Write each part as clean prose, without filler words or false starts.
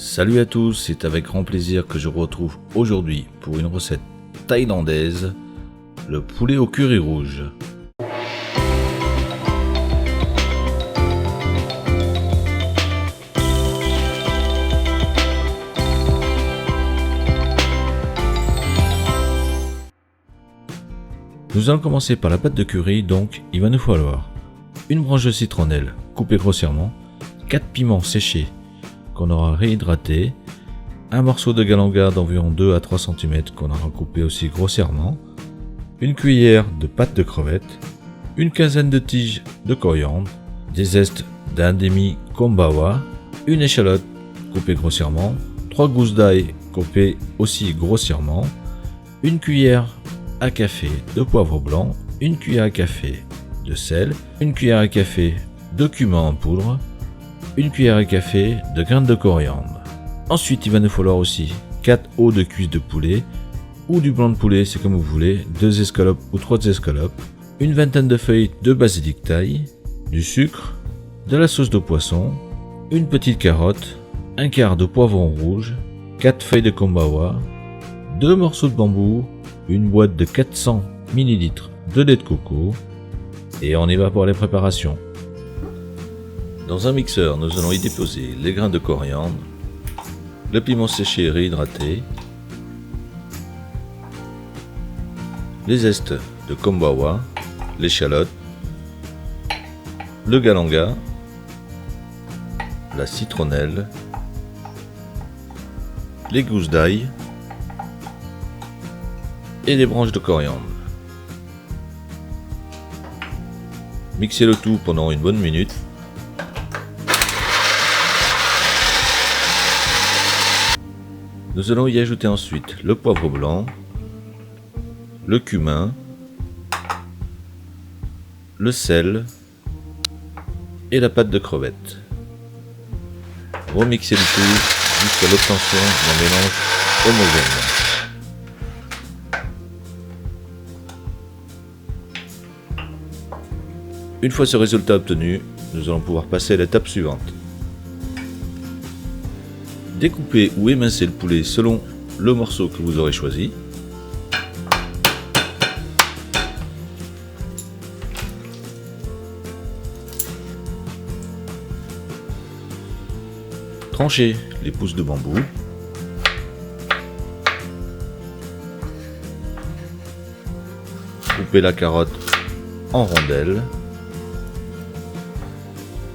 Salut à tous, c'est avec grand plaisir que je vous retrouve aujourd'hui pour une recette thaïlandaise, le poulet au curry rouge. Nous allons commencer par la pâte de curry, donc il va nous falloir une branche de citronnelle coupée grossièrement, 4 piments séchés qu'on aura réhydratés, un morceau de galanga d'environ 2 à 3 cm qu'on aura coupé aussi grossièrement, une cuillère de pâte de crevettes, une quinzaine de tiges de coriandre, des zestes d'un demi kombawa, une échalote coupée grossièrement, 3 gousses d'ail coupées aussi grossièrement, une cuillère à café de poivre blanc, une cuillère à café de sel, une cuillère à café de cumin en poudre, une cuillère à café de graines de coriandre. Ensuite, il va nous falloir aussi 4 os de cuisse de poulet ou du blanc de poulet, c'est comme vous voulez, 2 escalopes ou 3 escalopes, une vingtaine de feuilles de basilic thaï, du sucre, de la sauce de poisson, une petite carotte, un quart de poivron rouge, 4 feuilles de kombawa, 2 morceaux de bambou, une boîte de 400 ml de lait de coco, et on y va pour les préparations. Dans un mixeur, nous allons y déposer les grains de coriandre, le piment séché réhydraté, les zestes de kombawa, l'échalote, le galanga, la citronnelle, les gousses d'ail et les branches de coriandre. Mixez le tout pendant une bonne minute. Nous allons y ajouter ensuite le poivre blanc, le cumin, le sel et la pâte de crevettes. Remixez le tout jusqu'à l'obtention d'un mélange homogène. Une fois ce résultat obtenu, nous allons pouvoir passer à l'étape suivante. Découpez ou émincez le poulet selon le morceau que vous aurez choisi. Tranchez les pousses de bambou. Coupez la carotte en rondelles.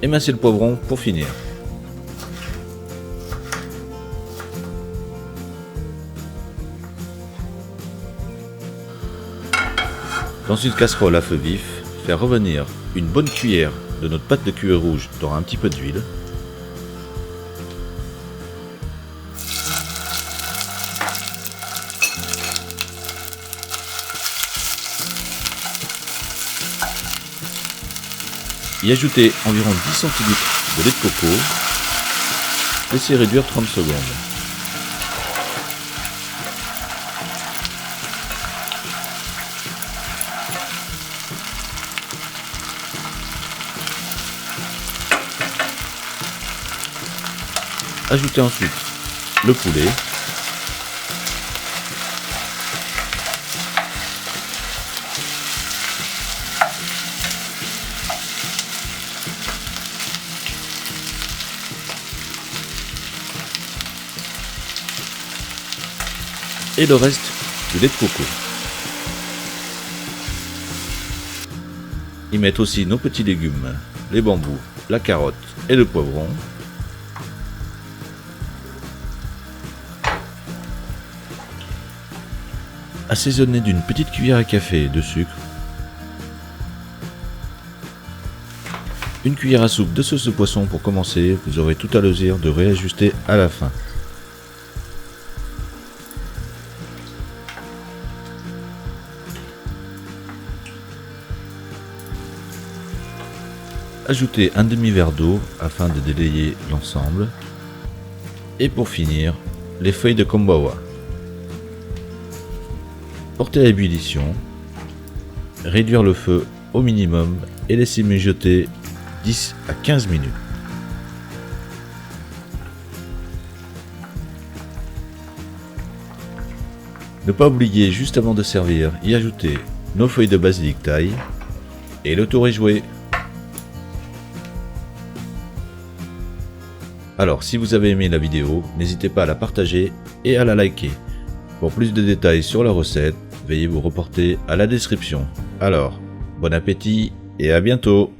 Émincez le poivron pour finir. Dans une casserole à feu vif, faire revenir une bonne cuillère de notre pâte de curry rouge dans un petit peu d'huile. Y ajouter environ 10 cl de lait de coco. Laissez réduire 30 secondes. Ajoutez ensuite le poulet. Et le reste du lait de coco. Y mettre aussi nos petits légumes, les bambous, la carotte et le poivron. Assaisonner d'une petite cuillère à café de sucre, une cuillère à soupe de sauce de poisson pour commencer, vous aurez tout à loisir de réajuster à la fin. Ajoutez un demi-verre d'eau afin de délayer l'ensemble, et pour finir, les feuilles de kombawa. Porter à ébullition, réduire le feu au minimum et laisser mijoter 10 à 15 minutes. Ne pas oublier juste avant de servir, y ajouter nos feuilles de basilic thaï et le tour est joué. Alors si vous avez aimé la vidéo, n'hésitez pas à la partager et à la liker. Pour plus de détails sur la recette, veuillez vous reporter à la description. Alors, bon appétit et à bientôt!